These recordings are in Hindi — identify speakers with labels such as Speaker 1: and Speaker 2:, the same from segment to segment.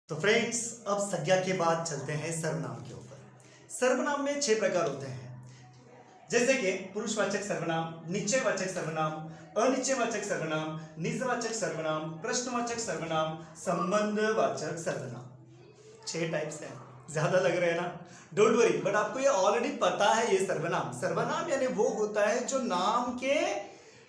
Speaker 1: तो फ्रेंड्स, अब संज्ञा के बाद चलते हैं सर्वनाम के ऊपर। सर्वनाम में 6 प्रकार होते हैं, जैसे कि पुरुषवाचक सर्वनाम, निश्चयवाचक सर्वनाम, अनिश्चयवाचक सर्वनाम, निजवाचक सर्वनाम, प्रश्नवाचक सर्वनाम, संबंधवाचक सर्वनाम। 6 टाइप्स हैं। ज्यादा लग रहे हैं ना? डोंट वरी, बट आपको ये ऑलरेडी पता है। ये सर्वनाम सर्वनाम यानी वो होता है जो नाम के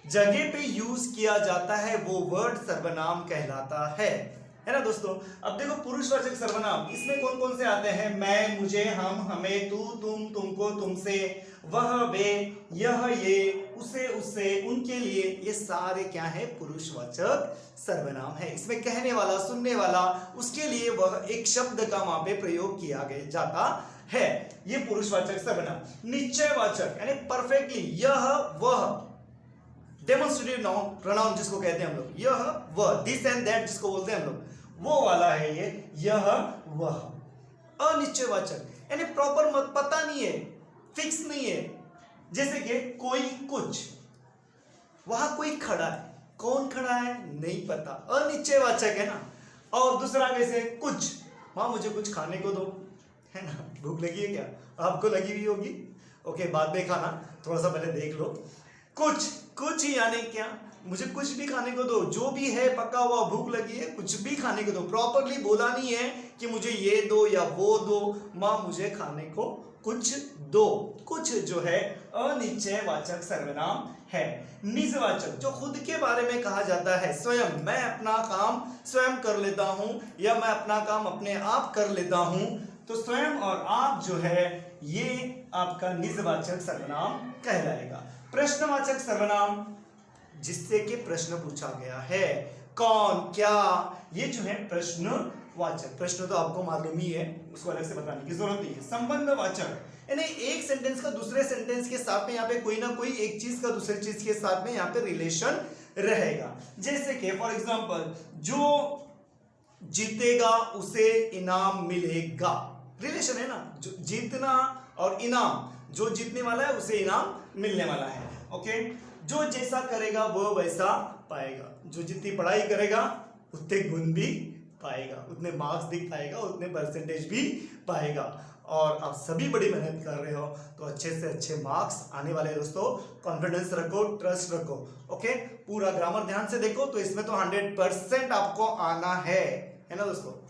Speaker 1: जगह पे यूज किया जाता है, वो वर्ड सर्वनाम कहलाता है ना दोस्तों। अब देखो, पुरुषवाचक सर्वनाम इसमें कौन कौन से आते हैं? मैं, मुझे, हम, हमें, तू, तुम, तुमको, तुमसे, वह, वे, यह, ये, उसे, उससे, उनके लिए, ये सारे क्या है? पुरुषवाचक सर्वनाम है। इसमें कहने वाला, सुनने वाला, उसके लिए वह एक शब्द का वहां पे प्रयोग किया जाता है। ये पुरुषवाचक सर्वनाम। निश्चयवाचक यानी परफेक्टली, यह, वह, डेमोन्स्ट्रेटिव नाउन, प्रोनाउन जिसको कहते हैं हम लोग, यह, वह, दिस एंड दैट जिसको बोलते हैं हम लोग, वो वाला है ये, यह, वह। अनिश्चयवाचक यानी प्रॉपर मत, पता नहीं है, फिक्स नहीं है, जैसे कि कोई, कुछ, वहां कोई खड़ा है, कौन खड़ा है नहीं पता, अनिश्चयवाचक है ना। और दूसरा कैसे? कुछ, मां मुझे कुछ खाने को दो, है ना? भूख लगी है क्या? आपको लगी हुई होगी, ओके, बाद में खाना, थोड़ा सा पहले देख लो। कुछ ही यानी क्या? मुझे कुछ भी खाने को दो, जो भी है पका हुआ, भूख लगी है, कुछ भी खाने को दो। प्रॉपरली बोला नहीं है कि मुझे ये दो या वो दो, मां मुझे खाने को कुछ दो। कुछ जो है अनिश्चयवाचक सर्वनाम है। निजवाचक जो खुद के बारे में कहा जाता है, स्वयं, मैं अपना काम स्वयं कर लेता हूं, या मैं अपना काम अपने आप कर लेता हूं, तो स्वयं और आप जो है ये आपका निजवाचक सर्वनाम कहलाएगा। प्रश्नवाचक सर्वनाम जिससे कि प्रश्न पूछा गया है, कौन, क्या, ये जो है प्रश्नवाचक। प्रश्न तो आपको मालूम ही है, उसको अलग से बताने की जरूरत नहीं है। संबंधवाचक यानी एक सेंटेंस का दूसरे सेंटेंस के साथ में यहाँ पे कोई ना कोई एक चीज का दूसरी चीज के साथ में यहाँ पे रिलेशन रहेगा। जैसे कि फॉर एग्जांपल, जो जीतेगा उसे इनाम मिलेगा, रिलेशन है ना। जो जीतना और इनाम, जो जीतने वाला है उसे इनाम मिलने वाला है, ओके। जो जैसा करेगा वो वैसा पाएगा, जो जितनी पढ़ाई करेगा उतने गुण भी पाएगा, उतने मार्क्स भी पाएगा, उतने परसेंटेज भी पाएगा। और आप सभी बड़ी मेहनत कर रहे हो तो अच्छे से अच्छे मार्क्स आने वाले दोस्तों। कॉन्फिडेंस रखो, ट्रस्ट रखो, ओके। पूरा ग्रामर ध्यान से देखो तो इसमें तो 100% आपको आना है ना दोस्तों।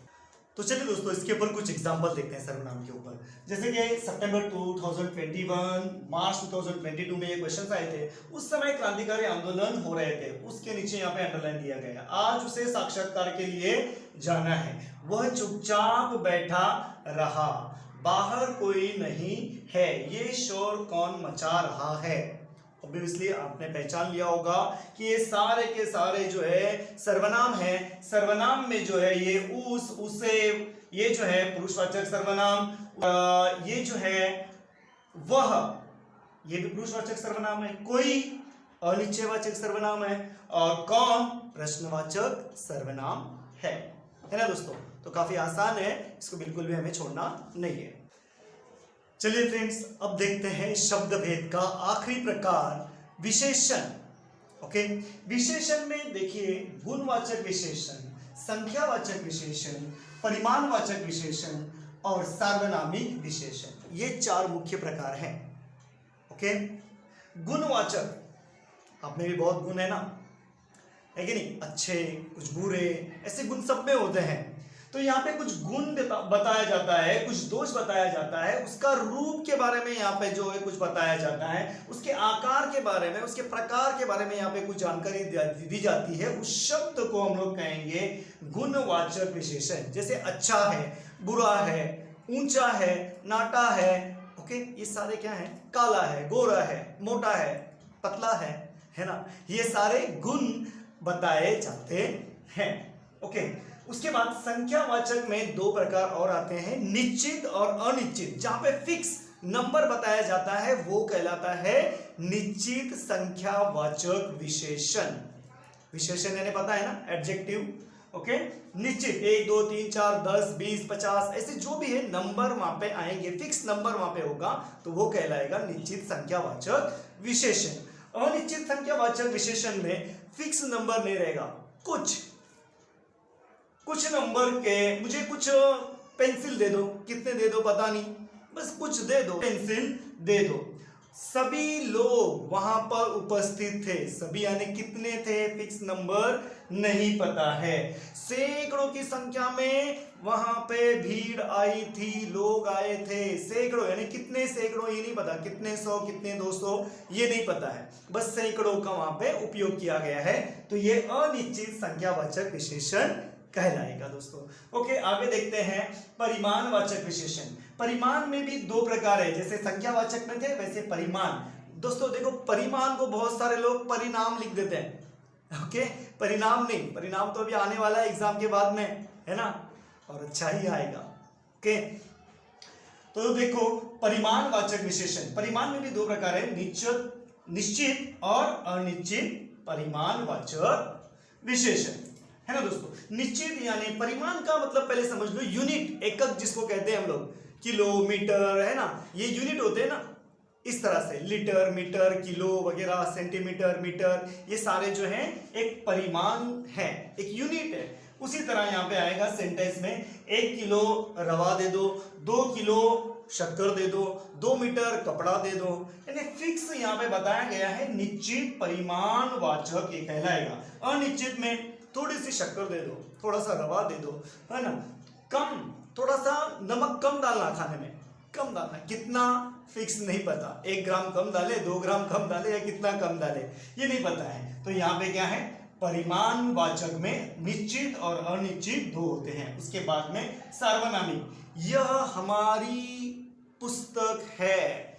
Speaker 1: तो चलिए दोस्तों, इसके ऊपर कुछ एग्जांपल देखते हैं सर्वनाम के ऊपर। जैसे कि सितंबर 2021, मार्च 2022 में ये क्वेश्चंस आए थे। उस समय क्रांतिकारी आंदोलन हो रहे थे, उसके नीचे यहाँ पे अंडरलाइन दिया गया। आज उसे साक्षात्कार के लिए जाना है, वह चुपचाप बैठा रहा, बाहर कोई नहीं है, ये शोर कौन मचा रहा है। ऑब्वियसली आपने पहचान लिया होगा कि ये सारे के सारे जो है सर्वनाम है। सर्वनाम में जो है ये उस, उसे, ये जो है पुरुषवाचक सर्वनाम, ये जो है वह, ये भी पुरुषवाचक सर्वनाम है। कोई अनिश्चयवाचक सर्वनाम है, और कौन प्रश्नवाचक सर्वनाम है ना दोस्तों। तो काफी आसान है, इसको बिल्कुल भी हमें छोड़ना नहीं है। चलिए फ्रेंड्स, अब देखते हैं शब्द भेद का आखिरी प्रकार, विशेषण, ओके। विशेषण में देखिए, गुणवाचक विशेषण, संख्यावाचक विशेषण, परिमाणवाचक विशेषण और सार्वनामिक विशेषण, ये 4 मुख्य प्रकार हैं, ओके। गुणवाचक, आप में भी बहुत गुण है ना, है कि नहीं? अच्छे, कुछ बुरे, ऐसे गुण सब में होते हैं। तो यहाँ पे कुछ गुण बताया जाता है, कुछ दोष बताया जाता है, उसका रूप के बारे में यहाँ पे जो है कुछ बताया जाता है, उसके आकार के बारे में, उसके प्रकार के बारे में यहाँ पे कुछ जानकारी दी जाती है। उस शब्द को हम लोग कहेंगे गुणवाचक विशेषण। जैसे अच्छा है, बुरा है, ऊंचा है, नाटा है, ओके। ये सारे क्या है? काला है, गोरा है, मोटा है, पतला है ना। ये सारे गुण बताए जाते हैं, ओके। उसके बाद संख्यावाचक में 2 प्रकार और आते हैं, निश्चित और अनिश्चित। जहां पे फिक्स नंबर बताया जाता है वो कहलाता है निश्चित संख्यावाचक विशेषण। विशेषण यानी पता है ना, एडजेक्टिव, ओके। निश्चित 1 2 3 4 10 20 50 ऐसे जो भी है नंबर वहां पे आएंगे, फिक्स नंबर वहां पे होगा, तो वो कहलाएगा निश्चित संख्यावाचक विशेषण। अनिश्चित संख्यावाचक विशेषण में फिक्स नंबर नहीं रहेगा, कुछ कुछ नंबर के, मुझे कुछ पेंसिल दे दो, कितने दे दो पता नहीं, बस कुछ दे दो, पेंसिल दे दो। सभी लोग वहां पर उपस्थित थे, सभी यानी कितने थे, फिक्स नंबर नहीं पता है। सैकड़ों की संख्या में वहां पे भीड़ आई थी, लोग आए थे, सैकड़ों यानी कितने सैकड़ों ये नहीं पता, कितने सौ कितने 200 ये नहीं पता है, बस सैकड़ों का वहां पे उपयोग किया गया है, तो ये अनिश्चित संख्यावाचक विशेषण कहलाएगा दोस्तों। ओके, आगे देखते हैं परिमाणवाचक विशेषण। परिमाण में भी दो प्रकार है, जैसे संख्यावाचक में थे वैसे परिमाण। दोस्तों देखो, परिमाण को बहुत सारे लोग परिणाम लिख देते हैं। ओके, परिणाम नहीं, परिणाम तो अभी आने वाला है एग्जाम के बाद में, है ना, और अच्छा ही आएगा। ओके, तो देखो परिमाणवाचक विशेषण, परिमाण में भी दो प्रकार है, निश्चित और अनिश्चित परिमाणवाचक विशेषण, है ना दोस्तों। निश्चित यानी परिमाण का मतलब पहले समझ लो, यूनिट, एकक जिसको कहते हैं हम लोग, किलोमीटर, है ना, ये यूनिट होते हैं ना, इस तरह से लीटर, मीटर, किलो वगैरह, सेंटीमीटर, मीटर, ये सारे जो हैं एक परिमाण है, एक यूनिट है। उसी तरह यहाँ पे आएगा सेंटेंस में, 1 किलो रवा दे दो, 2 किलो शक्कर दे दो, 2 मीटर कपड़ा दे दो, यानी फिक्स यहाँ पे बताया गया है, निश्चित परिमाणवाचक ये कहलाएगा। अनिश्चित में थोड़ी सी शक्कर दे दो, थोड़ा सा रवा दे दो, है ना, कम, थोड़ा सा नमक कम डालना, खाने में कम डालना, कितना फिक्स नहीं पता, 1 ग्राम कम डाले, 2 ग्राम कम डाले, या कितना कम डाले ये नहीं पता है। तो यहाँ पे क्या है, परिमाणवाचक में निश्चित और अनिश्चित दो होते हैं। उसके बाद में सार्वनामिक, यह हमारी पुस्तक है,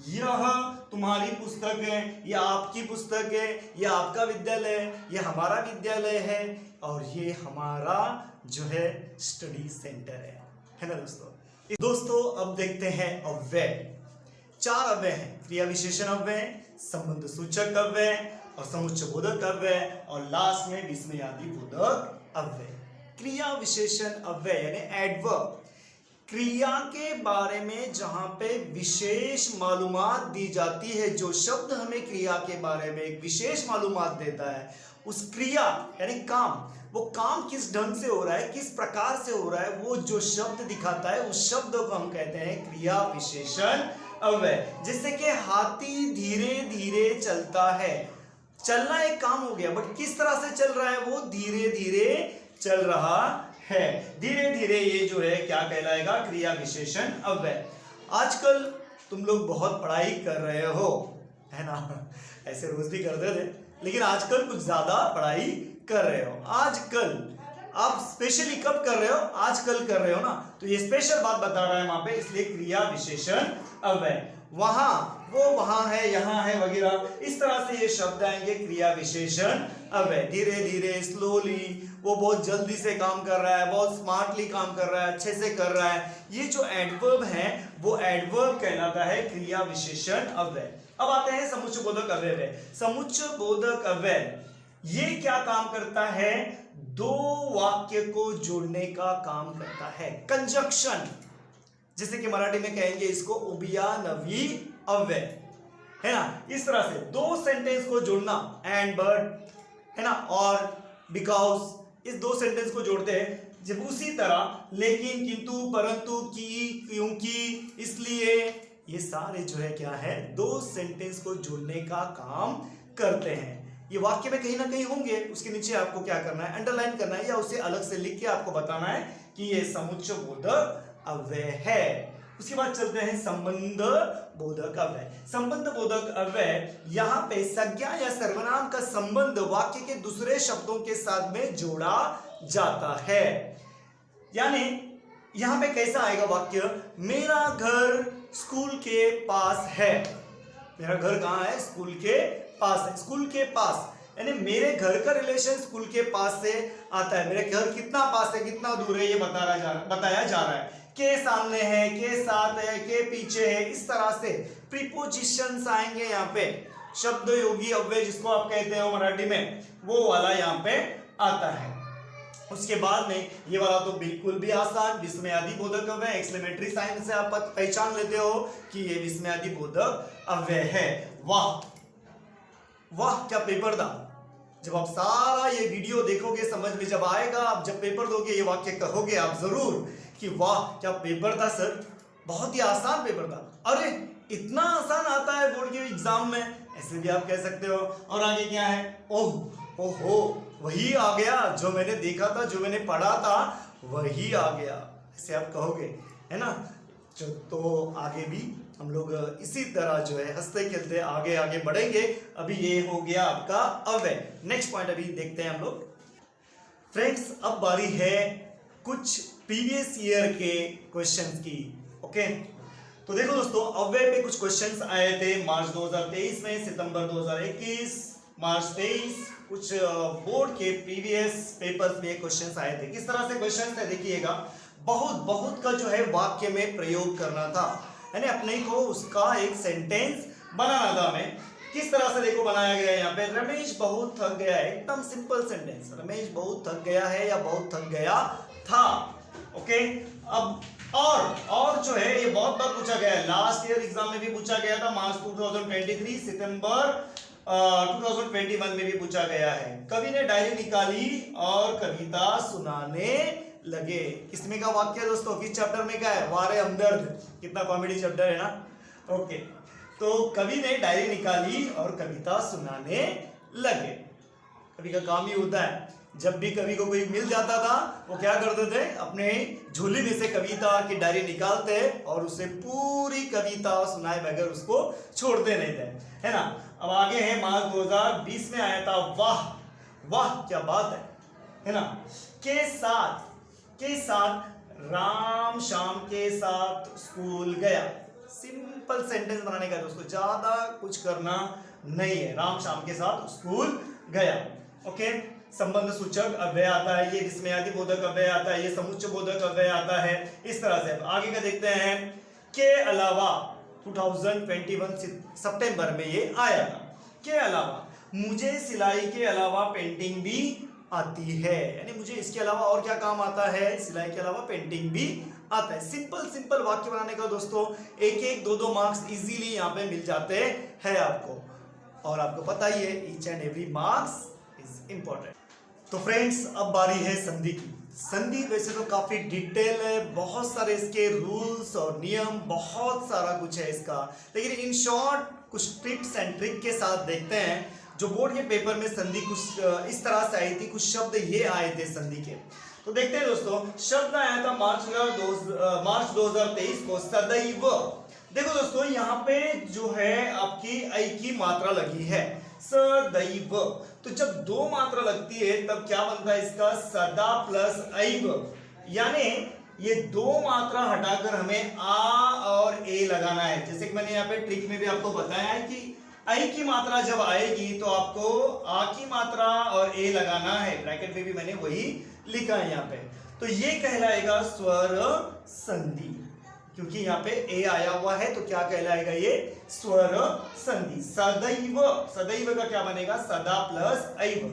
Speaker 1: यह तुम्हारी पुस्तक है, यह आपकी पुस्तक है, यह आपका विद्यालय है, यह हमारा विद्यालय है, और ये हमारा जो है स्टडी सेंटर है ना दोस्तों। दोस्तों अब देखते हैं अव्यय। 4 अव्यय हैं, क्रिया विशेषण अव्यय, संबंध सूचक अव्यय और समुच्चय बोधक अव्यय, और लास्ट में विस्मयादि बोधक अव्यय। क्रिया विशेषण अव्यय यानी एडवर्ब, क्रिया के बारे में जहां पे विशेष मालूमात दी जाती है, जो शब्द हमें क्रिया के बारे में एक विशेष मालूमात देता है, उस क्रिया यानी काम, वो काम किस ढंग से हो रहा है, किस प्रकार से हो रहा है, वो जो शब्द दिखाता है उस शब्द को हम कहते हैं क्रिया विशेषण अव्यय। जैसे कि हाथी धीरे धीरे चलता है, चलना एक काम हो गया, बट किस तरह से चल रहा है, वो धीरे धीरे चल रहा है, धीरे धीरे, ये जो है क्या कहलाएगा, क्रिया विशेषण अव्यय। आजकल तुम लोग बहुत पढ़ाई कर रहे हो, है ना, ऐसे रोज भी करते थे, लेकिन आजकल कुछ ज्यादा पढ़ाई कर रहे हो। आजकल आप स्पेशली कब कर रहे हो, आजकल कर रहे हो ना, तो ये स्पेशल बात बता रहा है वहां पे, इसलिए क्रिया विशेषण अव्यय। वहां, वो वहां है, यहां है वगैरह, इस तरह से ये शब्द आएंगे क्रिया विशेषण अव्यय। धीरे धीरे, स्लोली, वो बहुत जल्दी से काम कर रहा है, बहुत स्मार्टली काम कर रहा है, अच्छे से कर रहा है, ये जो एडवर्ब है वो एडवर्ब कहलाता है क्रिया विशेषण अव्यय। अब आते हैं समुच्चय बोधक अव्यय। समुच्चय बोधक अव्यय ये क्या काम करता है, 2 वाक्य को जोड़ने का काम करता है, कंजक्शन, जैसे कि मराठी में कहेंगे इसको उभयनाभी अव्यय, है ना, इस तरह से 2 सेंटेंस को जोड़ना, एंड बट, है ना, और बिकॉज, इस 2 सेंटेंस को जोड़ते हैं। जब उसी तरह लेकिन, किंतु, परंतु, की, क्योंकि, इसलिए, ये सारे जो है क्या है, 2 सेंटेंस को जोड़ने का काम करते हैं। ये वाक्य में कहीं ना कहीं होंगे, उसके नीचे आपको क्या करना है, अंडरलाइन करना है, या उसे अलग से लिख के आपको बताना है कि ये समुच्चय बोधक अव्यय है। उसके बाद चलते हैं संबंध बोधक अव्यय। संबंध बोधक अव्यय, यहाँ पे संज्ञा या सर्वनाम का संबंध वाक्य के दूसरे शब्दों के साथ में जोड़ा जाता है। यानी यहाँ पे कैसा आएगा वाक्य, मेरा घर स्कूल के पास है, मेरा घर कहाँ है, स्कूल के पास है, स्कूल के पास, यानी मेरे घर का रिलेशन स्कूल के पास से आता है। मेरे घर कितना पास है, कितना दूर है, ये बताया जा रहा है। के सामने है, के साथ है, के पीछे है, इस तरह से प्रीपोजिशंस आएंगे यहाँ पे। शब्द योगी अव्यय जिसको आप कहते हो मराठी में, वो वाला यहाँ पे आता है। उसके बाद में ये वाला तो बिल्कुल भी आसान, विस्मयादि बोधक अव्यय, एक्सक्लेमेटरी साइन से आप पहचान लेते हो कि ये विस्मयादि बोधक अव्यय है। वाह वाह क्या पेपर था, जब आप सारा ये वीडियो देखोगे, समझ में जब आएगा, आप जब पेपर दोगे ये वाक्य कहोगे आप जरूर कि वाह क्या पेपर था सर, बहुत ही आसान पेपर था, अरे इतना आसान आता है बोर्ड के एग्जाम में, ऐसे भी आप कह सकते हो। और आगे क्या है, ओह ओहो वही आ गया जो मैंने देखा था, जो मैंने पढ़ा था वही आ गया, ऐसे आप कहोगे, है ना। तो आगे भी हम लोग इसी तरह जो है हंसते खेलते आगे आगे बढ़ेंगे। अभी ये हो गया आपका अव्यय। नेक्स्ट पॉइंट अभी देखते हैं हम लोग। फ्रेंड्स अब बारी है कुछ प्रीवियस ईयर के क्वेश्चंस की। ओके, तो देखो दोस्तों, अव्यय पे कुछ क्वेश्चंस आए थे मार्च 2023 में, सितंबर 2021, मार्च 23, कुछ बोर्ड के प्रीवियस पेपर्स में क्वेश्चंस आए थे। किस तरह से क्वेश्चंस थे देखिएगा, बहुत का जो है वाक्य में प्रयोग करना था, यानी अपने को उसका एक सेंटेंस बनाना था हमें। किस तरह से देखो बनाया गया है यहाँ पे, रमेश बहुत थक गया है, एकदम सिंपल सेंटेंस, रमेश बहुत थक गया है या बहुत थक गया था। ओके, अब और जो है ये बहुत बार पूछा गया है, लास्ट ईयर एग्जाम में भी पूछा गया था, मार्च 2023, सितंबर 2021 में भी पूछा गया है। कवि ने डायरी निकाली और कविता सुनाने लगे। किसमें का वाक्य दोस्तों, किस चैप्टर में का है, वारे हमदर्द, कितना कॉमेडी चैप्टर है ना। ओके, तो कवि ने डायरी निकाली और कविता सुनाने लगे। कवि का काम ही होता है, जब भी कवि को कोई मिल जाता था वो क्या करते थे, अपने झोली में से कविता की डायरी निकालते और उसे पूरी कविता सुनाए बगैर उसको छोड़ते नहीं थे, है ना। अब आगे है मार्च 2020 में आया था, वाह वाह क्या बात है ना। के साथ राम शाम के साथ स्कूल गया। सिंपल सेंटेंस बनाने का दोस्तों, ज्यादा कुछ करना नहीं है, राम शाम के साथ स्कूल गया। ओके, संबंध सूचक अव्यय आता है, ये विस्मयादि बोधक अव्यय आता है, ये समुच्चय बोधक अव्यय आता है। इस तरह से आगे का देखते हैं। के अलावा 2021 सितंबर में ये आया था। के अलावा, मुझे सिलाई के अलावा पेंटिंग भी आती है, यानी मुझे इसके अलावा और क्या काम आता है, सिलाई के अलावा पेंटिंग भी आता है। सिंपल वाक्य बनाने का दोस्तों, एक 2 मार्क्स इजीली यहाँ पे मिल जाते हैं आपको, और आपको पता ही है each and every marks is important. तो फ्रेंड्स अब बारी है संधि की। संधि वैसे तो काफी डिटेल है, बहुत सारे इसके रूल्स और नियम, बहुत सारा कुछ है इसका, लेकिन इन शॉर्ट कुछ टिप्स एंड ट्रिक के साथ देखते हैं। जो बोर्ड के पेपर में संधि कुछ इस तरह से आई थी, कुछ शब्द ये आए थे संधि के, तो देखते हैं दोस्तों। शब्द आया था मार्च 2023 को, सदैव। देखो दोस्तों, यहाँ पे जो है आपकी ऐ की मात्रा लगी है, सदैव। तो जब 2 मात्रा लगती है तब क्या बनता है इसका, सदा प्लस ऐव, यानी ये 2 मात्रा हटाकर हमें आ और ए लगाना है। जैसे कि मैंने यहाँ पे ट्रिक में भी आपको बताया है कि आई की मात्रा जब आएगी तो आपको आ की मात्रा और ए लगाना है, ब्रैकेट में भी मैंने वही लिखा है यहाँ पे। तो ये कहलाएगा स्वर संधि, क्योंकि यहाँ पे ए आया हुआ है तो क्या कहलाएगा ये, स्वर संधि। सदैव, सदैव का क्या बनेगा, सदा प्लस ऐव।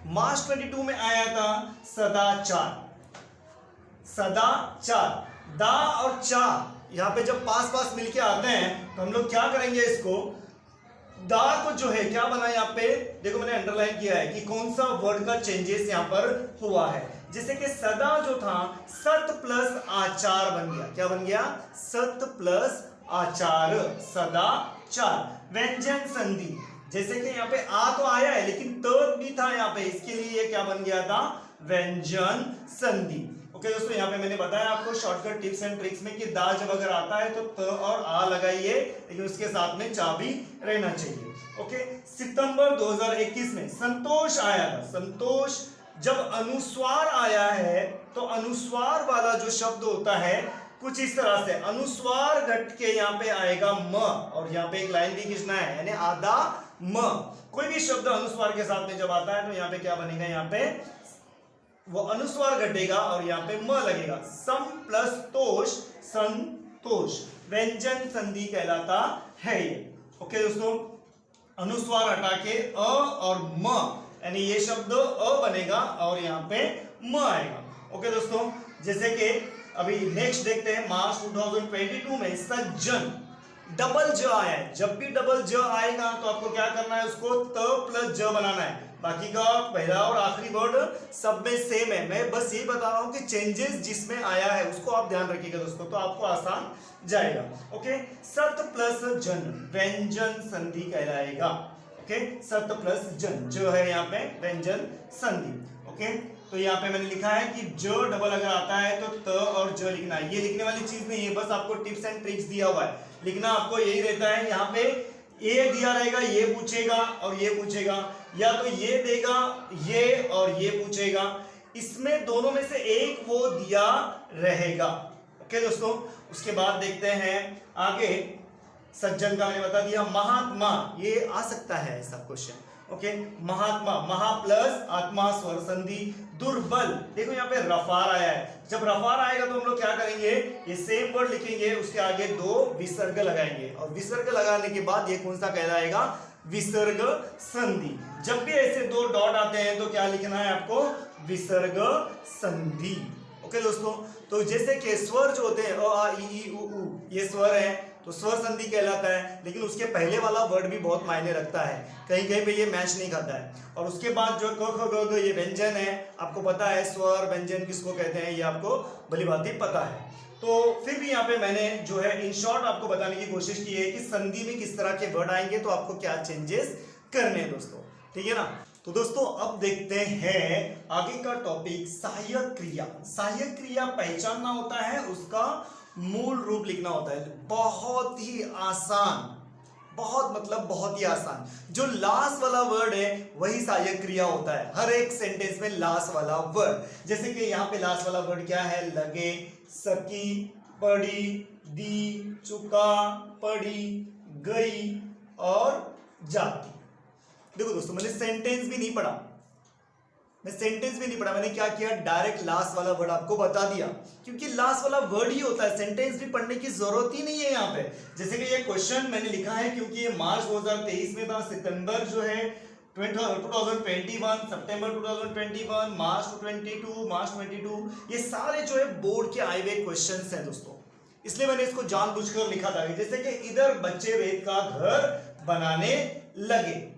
Speaker 1: मार्च 22 में आया था सदाचार, सदाचार। दा और चा यहाँ पे जब पास मिलके आते हैं तो हम लोग क्या करेंगे, इसको दा को जो है क्या बना यहाँ पे, देखो मैंने अंडरलाइन किया है कि कौन सा वर्ड का चेंजेस यहाँ पर हुआ है। जैसे कि सदा जो था सत प्लस आचार बन गया, क्या बन गया, सत प्लस आचार, सदाचार। व्यंजन संधि, जैसे कि यहाँ पे आ तो आया है लेकिन त भी था यहाँ पे, इसके लिए ये क्या बन गया था, व्यंजन संधि। ओके दोस्तों, यहाँ पे मैंने बताया आपको शॉर्टकट टिप्स एंड ट्रिक्स में कि दा जब अगर आता है तो त और आ लगाइए, लेकिन उसके साथ में चा भी रहना चाहिए। ओके, सितंबर 2021 में संतोष आया था। संतोष जब अनुस्वार आया है तो अनुस्वार वाला जो शब्द होता है कुछ इस तरह से, अनुस्वार घट के यहाँ पे आएगा म, और यहाँ पे एक लाइन भी खींचना है, यानी आधा म। कोई भी शब्द अनुस्वार के साथ में जब आता है तो यहाँ पे क्या बनेगा, यहाँ पे वो अनुस्वार घटेगा और यहाँ पे म लगेगा। सम प्लस तोष, संतोष। व्यंजन संधि कहलाता है ये। ओके दोस्तों, अनुस्वार हटा के अ और म, यानी ये शब्द अ बनेगा और यहाँ पे म आएगा। ओके दोस्तों, जैसे कि अभी नेक्स्ट देखते हैं मार्च 2022 में सज्जन, डबल ज आया है। जब भी डबल ज आएगा तो आपको क्या करना है, उसको त प्लस ज बनाना है। बाकी का पहला और आखिरी वर्ड सब में सेम है। मैं बस यही बता रहा हूं कि चेंजेस जिसमें आया है उसको आप ध्यान रखिएगा दोस्तों, तो आपको आसान जाएगा। ओके, सत प्लस जन व्यंजन संधि कहलाएगा। ओके, सत प्लस जन जो है यहाँ पे व्यंजन संधि। ओके, तो यहाँ पे मैंने लिखा है कि ज डबल अगर आता है तो त और ज लिखना है। ये लिखने वाली चीज नहीं है, बस आपको टिप्स एंड ट्रिक्स दिया हुआ है। लिखना आपको यही रहता है। यहाँ पे ए दिया रहेगा, ये पूछेगा और ये पूछेगा, या तो ये देगा ये और ये पूछेगा, इसमें दोनों में से एक वो दिया रहेगा। ओके दोस्तों, उसके बाद देखते हैं आगे। सज्जन का मैंने बता दिया। महात्मा, ये आ सकता है ऐसा क्वेश्चन। ओके, महात्मा, महा प्लस आत्मा स्वर संधि। दुर्बल, देखो यहाँ पे रफार आया है। जब रफार आएगा तो हम लोग क्या करेंगे, ये सेम वर्ड लिखेंगे, उसके आगे दो विसर्ग लगाएंगे और विसर्ग लगाने के बाद ये कौन सा कहलाएगा, विसर्ग संधि। जब भी ऐसे दो डॉट आते हैं तो क्या लिखना है आपको, विसर्ग संधि। ओके दोस्तों, तो जैसे कि स्वर जो होते हैं अ आ इ ई उ ऊ, ये स्वर है तो स्वर संधि कहलाता है, लेकिन उसके पहले वाला वर्ड भी बहुत मायने रखता है। कहीं कहीं पे ये मैच नहीं खाता है। और उसके बाद जो क ख ग घ ये व्यंजन है, आपको पता है स्वर व्यंजन किसको कहते हैं, ये आपको भली भांति पता है। तो फिर भी यहाँ पे मैंने जो है इन शॉर्ट आपको बताने की कोशिश की है कि संधि में किस तरह के वर्ड आएंगे, तो आपको क्या चेंजेस करने हैं दोस्तों, ठीक है ना। तो दोस्तों अब देखते हैं आगे का टॉपिक, सहायक क्रिया। सहायक क्रिया पहचानना होता है, उसका मूल रूप लिखना होता है। बहुत ही आसान, बहुत मतलब बहुत ही आसान। जो लास्ट वाला वर्ड है वही सहायक क्रिया होता है हर एक सेंटेंस में, लास्ट वाला वर्ड। जैसे कि यहाँ पे लास्ट वाला वर्ड क्या है, लगे, सकी, पड़ी, दी, चुका, पड़ी, गई और जाती। देखो दोस्तों, मैंने सेंटेंस भी नहीं पढ़ा, मैंने क्या किया, डायरेक्ट लास्ट वाला वर्ड आपको बता दिया, क्योंकि लास्ट वाला वर्ड ही होता है, सेंटेंस भी पढ़ने की जरूरत ही नहीं है यहाँ पे। जैसे कि ये क्वेश्चन मैंने लिखा है क्योंकि ये मार्च 2023 में था, सितंबर जो है 2021, सितंबर 2021, मार्च 22, ये सारे जो है बोर्ड के आए हुए क्वेश्चन हैं दोस्तों, इसलिए मैंने इसको जानबूझकर लिखा था। जैसे कि इधर बच्चे रेत का घर बनाने लगे,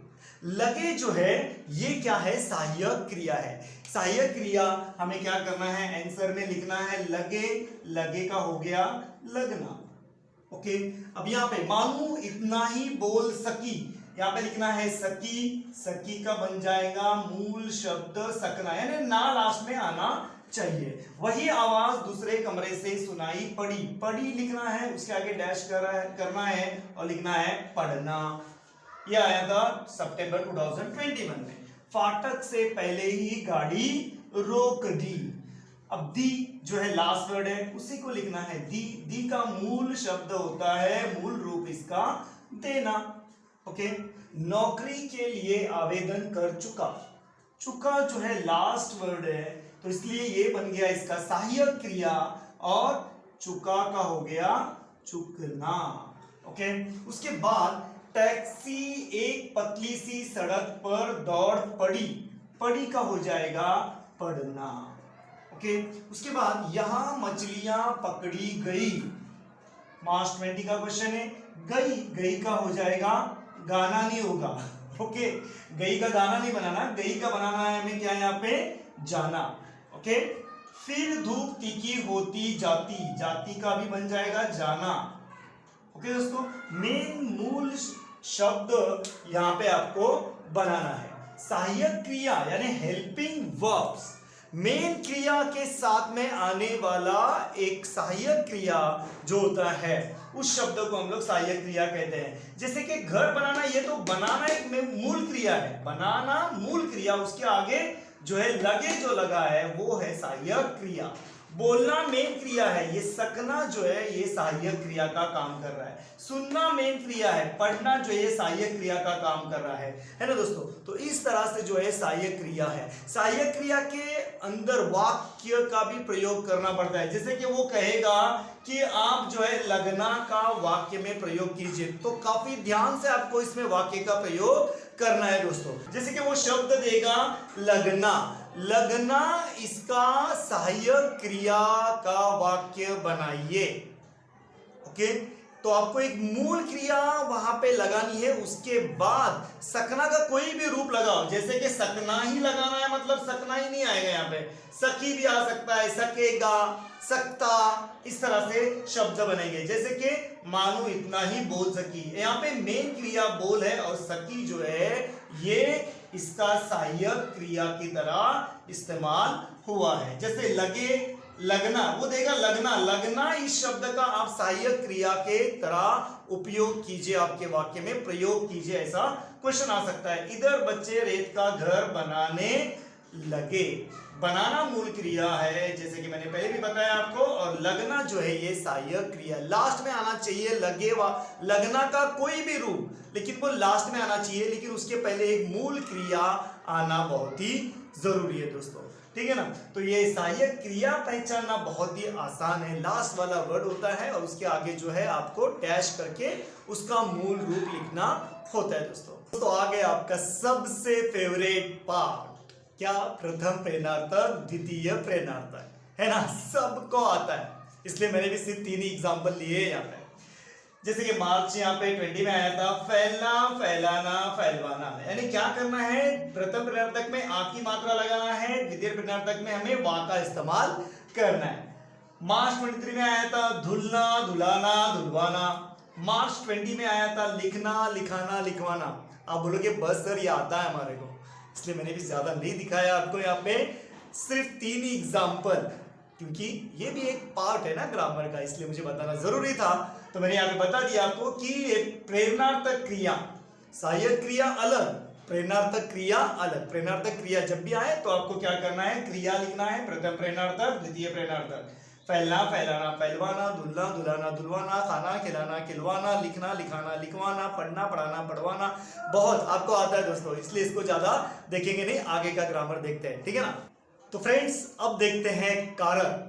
Speaker 1: लगे जो है ये क्या है, सहायक क्रिया है। सहायक क्रिया हमें क्या करना है, आंसर में लिखना है लगे, लगे का हो गया लगना। ओके, अब यहाँ पे मानू इतना ही बोल सकी, यहाँ पे लिखना है सकी, सकी का बन जाएगा मूल शब्द सकना, यानी ना लास्ट में आना चाहिए। वही आवाज दूसरे कमरे से सुनाई पड़ी, पड़ी लिखना है, उसके आगे डैश करना है और लिखना है पढ़ना। ये आया था सितंबर 2021 में। फाटक से पहले ही गाड़ी रोक दी। अब दी जो है लास्ट वर्ड है, उसी को लिखना है दी। दी का मूल शब्द होता है, मूल रूप इसका देना। ओके, नौकरी के लिए आवेदन कर चुका, चुका जो है लास्ट वर्ड है, तो इसलिए ये बन गया इसका सहायक क्रिया और चुका का हो गया चुकना। ओके, उसके बाद टैक्सी एक पतली सी सड़क पर दौड़ पड़ी, पड़ी का हो जाएगा पढ़ना। ओके, उसके बाद यहां मछलियां पकड़ी गई, मार्च 20 का क्वेश्चन है। गई, गई का हो जाएगा गाना नहीं होगा। ओके, गई का गाना नहीं बनाना, गई का बनाना है हमें क्या, यहाँ पे जाना। ओके, फिर धूप तीखी होती जाती, जाती का भी बन जाएगा जाना। ओके दोस्तों, मेन मूल शब्द यहाँ पे आपको बनाना है। सहायक क्रिया यानी हेल्पिंग वर्ब्स, मेन क्रिया के साथ में आने वाला एक सहायक क्रिया जो होता है, उस शब्द को हम लोग सहायक क्रिया कहते हैं। जैसे कि घर बनाना, ये तो बनाना एक मूल क्रिया है, बनाना मूल क्रिया, उसके आगे जो है लगे जो लगा है वो है सहायक क्रिया। बोलना मेन क्रिया है, ये सकना जो है ये सहायक क्रिया का काम कर रहा है। सुनना मेन क्रिया है, पढ़ना जो है सहायक क्रिया का काम कर रहा है ना दोस्तों। तो इस तरह से जो है सहायक क्रिया है। सहायक क्रिया के अंदर वाक्य का भी प्रयोग करना पड़ता है। जैसे कि वो कहेगा कि आप जो है लगना का वाक्य में प्रयोग कीजिए, तो काफी ध्यान से आपको इसमें वाक्य का प्रयोग करना है दोस्तों। जैसे कि वो शब्द देगा लगना, लगना इसका सहायक क्रिया का वाक्य बनाइए। ओके, तो आपको एक मूल क्रिया वहां पे लगानी है, उसके बाद सकना का कोई भी रूप लगाओ। जैसे कि सकना ही लगाना है, मतलब सकना ही नहीं आएगा, यहाँ पे सकी भी आ सकता है, सकेगा, सकता, इस तरह से शब्द बनेंगे। जैसे कि मानो इतना ही बोल सकी, यहाँ पे मेन क्रिया बोल है और सकी जो है ये इसका सहायक क्रिया की तरह इस्तेमाल हुआ है। जैसे लगे, लगना, वो देगा लगना, लगना इस शब्द का आप सहायक क्रिया के तरह उपयोग कीजिए, आपके वाक्य में प्रयोग कीजिए, ऐसा क्वेश्चन आ सकता है। इधर बच्चे रेत का घर बनाने लगे, बनाना मूल क्रिया है जैसे कि मैंने पहले भी बताया आपको, और लगना जो है ये सहायक क्रिया। लास्ट में आना चाहिए लगे व लगना का कोई भी रूप, लेकिन वो लास्ट में आना चाहिए, लेकिन उसके पहले एक मूल क्रिया आना बहुत ही जरूरी है दोस्तों, ठीक है ना। तो ये सहायक क्रिया पहचानना बहुत ही आसान है, लास्ट वाला वर्ड होता है और उसके आगे जो है आपको डैश करके उसका मूल रूप लिखना होता है दोस्तों। तो आगे आपका सबसे फेवरेट पार्ट, क्या, प्रथम प्रेरणार्थक, द्वितीय प्रेरणार्थक, है ना, सबको आता है, इसलिए मैंने भी सिर्फ 3 ही एग्जांपल लिए यहाँ पे। जैसे कि मार्च यहाँ पे 20 में आया था, फैलना, फैलाना, फैलवाना, यानी क्या करना है, प्रथम प्रेरणार्थक में आ की मात्रा लगाना है, द्वितीय प्रेरणार्थक में हमें वा का इस्तेमाल करना है। मार्च 23 में आया था धुलना, धुलाना, धुलवाना। मार्च 20 में आया था लिखना, लिखाना, लिखवाना। आप बोलोगे बस सर ये आता है हमारे को, इसलिए मैंने भी ज्यादा नहीं दिखाया आपको यहाँ पे, सिर्फ 3 ही एग्जाम्पल, क्योंकि ये भी एक पार्ट है ना ग्रामर का, इसलिए मुझे बताना जरूरी था। तो मैंने यहाँ पे बता दिया आपको कि एक प्रेरणार्थक क्रिया, सहायक क्रिया अलग, प्रेरणार्थक क्रिया अलग। प्रेरणार्थक क्रिया जब भी आए तो आपको क्या करना है, क्रिया लिखना है, प्रथम प्रेरणार्थक, द्वितीय प्रेरणार्थक। फैलना, फैलाना, फैलवाना, धुलना, धुलाना, धुलवाना, खाना, खिलाना, खिलवाना, लिखना, लिखाना, लिखवाना, पढ़ना, पढ़ाना, पढ़वाना, बहुत आपको आता है दोस्तों, इसलिए इसको ज्यादा देखेंगे नहीं, आगे का ग्रामर देखते हैं, ठीक है ना। तो फ्रेंड्स अब देखते हैं कारक।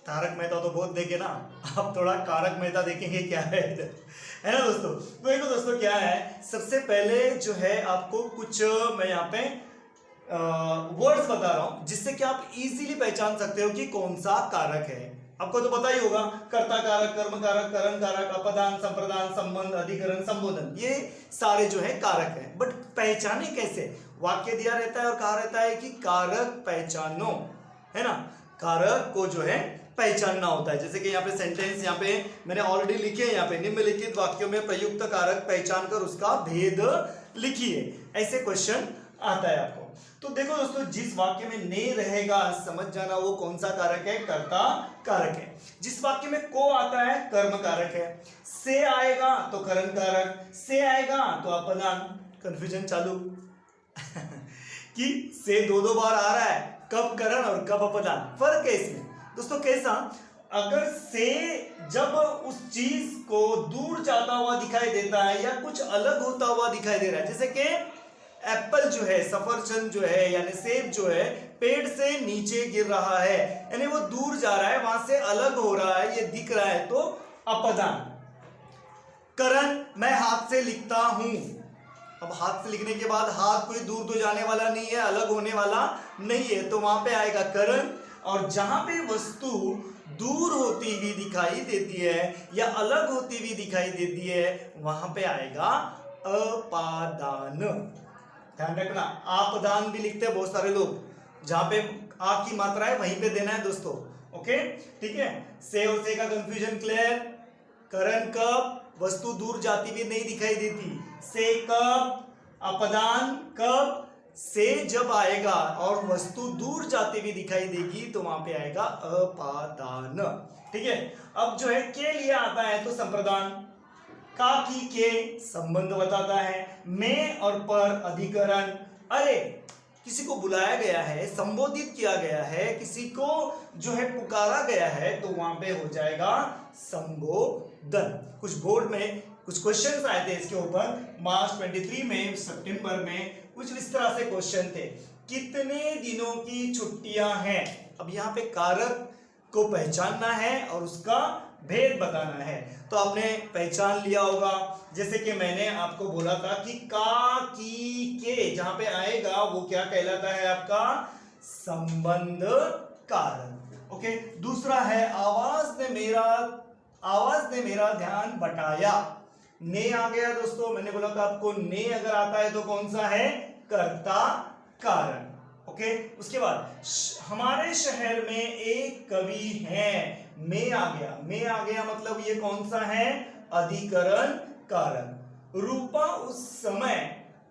Speaker 1: तारक मेहता तो बहुत देखे ना, अब थोड़ा कारक मेहता देखेंगे क्या है इधर, है ना दोस्तों। तो देखो दोस्तों क्या है, सबसे पहले जो है आपको कुछ मैं यहाँ पे वर्ड्स बता रहा हूं जिससे कि आप इजीली पहचान सकते हो कि कौन सा कारक है। आपको तो पता ही होगा, कर्ता कारक, कर्म कारक, करण कारक, अपदान, संप्रदान, संबंध, अधिकरण, संबोधन, ये सारे जो है कारक हैं। बट पहचाने कैसे, वाक्य दिया रहता है और कहा रहता है कि कारक पहचानो, है ना, कारक को जो है पहचानना होता है। जैसे कि यहाँ पे सेंटेंस यहाँ पे मैंने ऑलरेडी लिखे हैं, यहाँ पे निम्नलिखित वाक्यों में प्रयुक्त कारक पहचान कर उसका भेद लिखिए, ऐसे क्वेश्चन आता है आपको। तो देखो दोस्तों, जिस वाक्य में ने रहेगा समझ जाना वो कौन सा कारक है, कर्ता कारक है। जिस वाक्य में को आता है कर्म कारक है, से आएगा तो करण कारक, से आएगा तो अपदान। कंफ्यूजन चालू कि से 2 बार आ रहा है, कब करण और कब अपदान, फर्क है इसमें दोस्तों। कैसा, अगर से जब उस चीज को दूर जाता हुआ दिखाई देता है या कुछ अलग होता हुआ दिखाई दे रहा है, जैसे कि एप्पल जो है, सफरचंद जो है यानी सेब जो है पेड़ से नीचे गिर रहा है, यानी वो दूर जा रहा है, वहां से अलग हो रहा है, ये दिख रहा है, तो अपदान। करण, मैं हाथ से लिखता हूं, अब हाथ से लिखने के बाद हाथ कोई दूर तो जाने वाला नहीं है, अलग होने वाला नहीं है, तो वहां पे आएगा करण। और जहां पे वस्तु दूर होती हुई दिखाई देती है या अलग होती हुई दिखाई देती है वहां पे आएगा अपादान। ध्यान रखना, आपदान भी लिखते हैं बहुत सारे लोग, जहां पे आ की मात्रा है वहीं पे देना है दोस्तों, ओके, ठीक है। से और से का कंफ्यूजन क्लियर। करण कब, वस्तु दूर जाती हुई नहीं दिखाई देती, से कब, अपदान कब, से जब आएगा और वस्तु दूर जाती हुई दिखाई देगी तो वहां पे आएगा अपादान, ठीक है। अब जो है के लिए आता है तो संप्रदान, का की के संबंध बताता है, में और पर अधिकरण। अरे किसी को बुलाया गया है, संबोधित किया गया है, किसी को जो है पुकारा गया है, तो वहां पे हो जाएगा संबोधन। कुछ बोर्ड में कुछ क्वेश्चंस आए थे इसके ऊपर, मार्च 23 में, सितंबर में, कुछ इस तरह से क्वेश्चन थे, कितने दिनों की छुट्टियां हैं। अब यहाँ पे कारक को पहचानना है और उसका भेद बताना है, तो आपने पहचान लिया होगा। जैसे कि मैंने आपको बोला था कि का की के जहां पे आएगा वो क्या कहलाता है, आपका संबंध कारक, ओके। दूसरा है आवाज ने मेरा आवाज ने मेरा ध्यान बटाया। ने आ गया दोस्तों, मैंने बोला था आपको ने अगर आता है तो कौन सा है, कर्ता कारण। ओके, उसके बाद हमारे शहर में एक कवि है, में आ गया, में आ गया मतलब ये कौन सा है, अधिकरण कारण। रूपा उस समय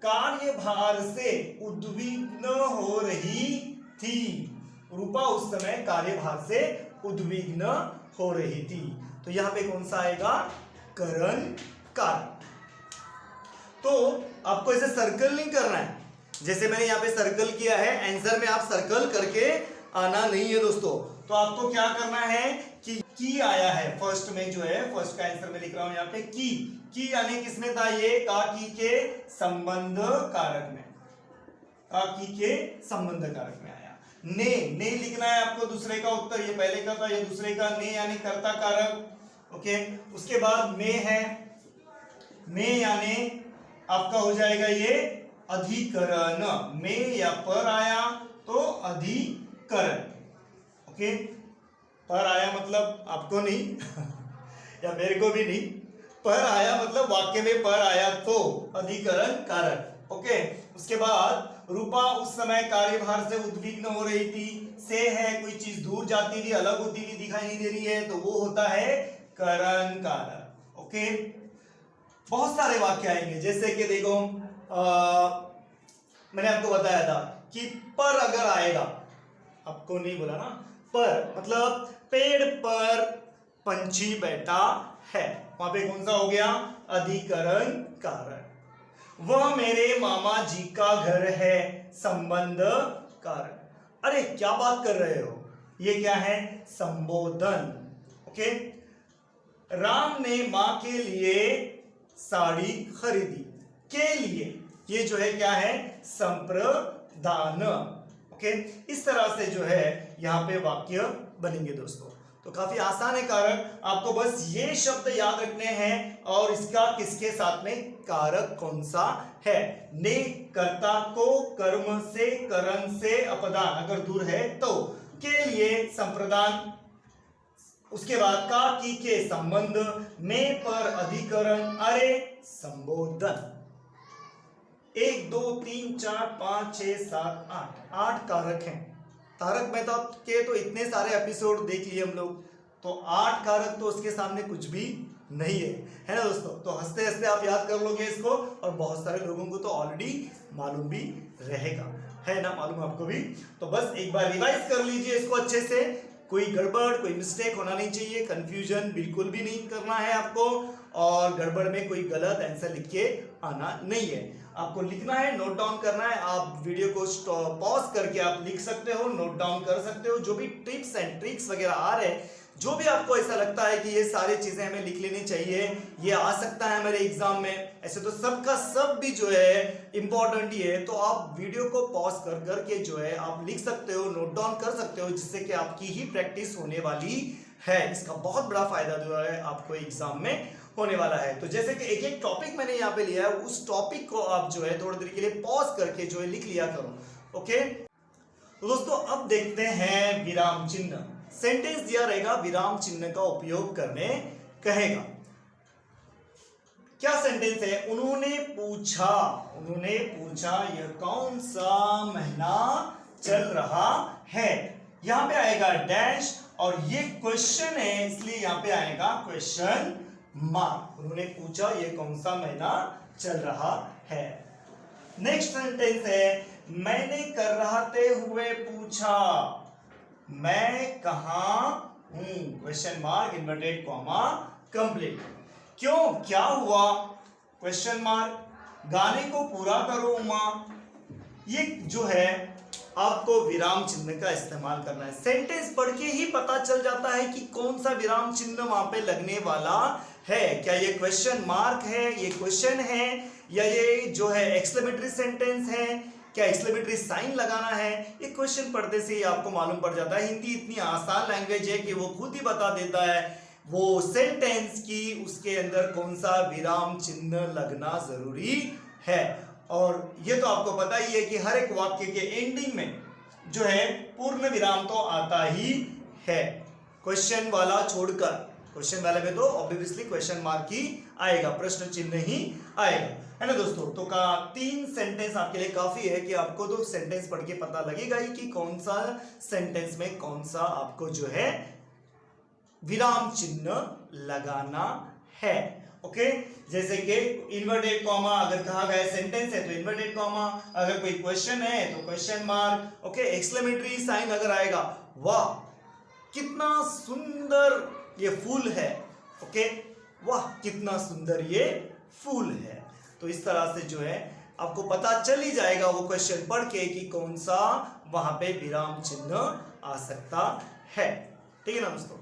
Speaker 1: कार्यभार से उद्विग्न हो रही थी। रूपा उस समय कार्यभार से उद्विग्न हो रही थी, तो यहां पे कौन सा आएगा, करण कारण। तो आपको इसे सर्कल नहीं करना है, जैसे मैंने यहाँ पे सर्कल किया है, आंसर में आप सर्कल करके आना नहीं है दोस्तों। तो आपको क्या करना है कि आया है फर्स्ट में, जो है फर्स्ट का आंसर में लिख रहा हूं यहाँ पे की यानी किसमें था, ये का की के संबंध कारक में, का की के संबंध कारक में आया। ने लिखना है आपको दूसरे का उत्तर, ये पहले का था, ये दूसरे का, ने यानी कर्ता कारक। ओके, उसके बाद में है, में यानी आपका हो जाएगा ये अधिकरण, में या पर आया तो अधिकरण। ओके, पर आया मतलब आपको नहीं या मेरे को भी नहीं, पर आया मतलब वाक्य में पर आया तो अधिकरण कारक। ओके, उसके बाद रूपा उस समय कार्यभार से उद्विग्न हो रही थी, से है कोई चीज दूर जाती थी, अलग होती हुई दिखाई नहीं दे रही है, तो वो होता है करण कारक। ओके, बहुत सारे वाक्य आएंगे, जैसे कि देखो मैंने आपको बताया था कि पर अगर आएगा, आपको नहीं बोला ना, पर मतलब पेड़ पर पंछी बैठा है, वहां पे कौन सा हो गया, अधिकरण कारक। वह मेरे मामा जी का घर है, संबंध कारक। अरे क्या बात कर रहे हो, ये क्या है, संबोधन। ओके, राम ने मां के लिए साड़ी खरीदी, के लिए, ये जो है क्या है, संप्रदान। ओके, इस तरह से जो है यहां पे वाक्य बनेंगे दोस्तों। तो काफी आसान है कारक, आपको बस ये शब्द याद रखने हैं और इसका किसके साथ में कारक कौन सा है। ने कर्ता को कर्म से, करण से अपदान अगर दूर है तो, के लिए संप्रदान, उसके बाद का की के संबंध, में पर अधिकरण, अरे संबोधन। 1 2 3 4 5 6 7 8 कारक हैं। तारक मेहता के तो इतने सारे एपिसोड देख लिए हम लोग, तो 8 कारक तो उसके सामने कुछ भी नहीं है ना दोस्तों। तो हंसते हंसते आप याद कर लोगे इसको, और बहुत सारे लोगों को तो ऑलरेडी मालूम भी रहेगा, है ना, मालूम आपको भी। तो बस एक बार रिवाइज कर लीजिए इसको अच्छे से, कोई गड़बड़ कोई मिस्टेक होना नहीं चाहिए, कंफ्यूजन बिल्कुल भी नहीं करना है आपको, और गड़बड़ में कोई गलत आंसर लिख के आना नहीं है। आपको लिखना है, नोट डाउन करना है। आप वीडियो को पॉज करके आप लिख सकते हो, नोट डाउन कर सकते हो, जो भी टिप्स एंड ट्रिक्स वगैरह आ रहे हैं, जो भी आपको ऐसा लगता है कि ये सारी चीजें हमें लिख लेनी चाहिए, ये आ सकता है हमारे एग्जाम में, ऐसे तो सबका सब भी जो है इंपॉर्टेंट ही है, तो आप वीडियो को पॉज कर करके जो है आप लिख सकते हो, नोट डाउन कर सकते हो, जिससे कि आपकी ही प्रैक्टिस होने वाली है। इसका बहुत बड़ा फायदा जो है आपको एग्जाम में होने वाला है। तो जैसे कि एक एक टॉपिक मैंने यहाँ पे लिया है, उस टॉपिक को आप जो है थोड़ी देर के लिए पॉज करके जो है लिख लिया करो। ओके, तो दोस्तों अब देखते हैं विराम चिन्ह। सेंटेंस दिया रहेगा, विराम चिन्ह का उपयोग करने कहेगा। क्या सेंटेंस है, उन्होंने पूछा यह कौन सा महीना चल रहा है। यहां पे आएगा डैश, और ये क्वेश्चन है इसलिए यहां पे आएगा क्वेश्चन मार्क। उन्होंने पूछा ये कौन सा महीना चल रहा है। नेक्स्ट सेंटेंस है, मैंने कराहते हुए पूछा मैं कहां हूं, question mark, inverted comma, complete. क्यों, क्या हुआ, क्वेश्चन मार्क, गाने को पूरा करो उमा। ये जो है आपको विराम चिन्ह का इस्तेमाल करना है। सेंटेंस पढ़ के ही पता चल जाता है कि कौन सा विराम चिन्ह वहां पे लगने वाला है। क्या ये क्वेश्चन मार्क है, ये क्वेश्चन है, या ये जो है एक्सक्लेमेटरी सेंटेंस है, क्या एक्सक्लेमेटरी साइन लगाना है। ये क्वेश्चन पढ़ते से ही आपको मालूम पड़ जाता है। हिंदी इतनी आसान लैंग्वेज है कि वो खुद ही बता देता है वो सेंटेंस की उसके अंदर कौन सा विराम चिन्ह लगना जरूरी है। और ये तो आपको पता ही है कि हर एक वाक्य के एंडिंग में जो है पूर्ण विराम तो आता ही है, क्वेश्चन वाला छोड़कर। क्वेश्चन वाले में तो ऑब्वियसली क्वेश्चन मार्क ही आएगा, प्रश्न चिन्ह ही आएगा, है ना दोस्तों। तो का 3 सेंटेंस आपके लिए काफी है कि आपको तो सेंटेंस पढ़ के पता लगेगा ही कि कौन सा सेंटेंस में कौन सा आपको जो है विराम चिन्ह लगाना है। ओके, जैसे कि इन्वर्टेड कॉमा अगर कहा गया सेंटेंस है तो इन्वर्टेड कॉमा, अगर कोई क्वेश्चन है तो question mark. Okay, exclamatory sign अगर आएगा, वाह कितना सुंदर ये फूल है, ओके, वाह कितना सुंदर ये फूल है। तो इस तरह से जो है आपको पता चल ही जाएगा वो क्वेश्चन पढ़ के कि कौन सा वहां पे विराम चिन्ह आ सकता है। ठीक है ना दोस्तों।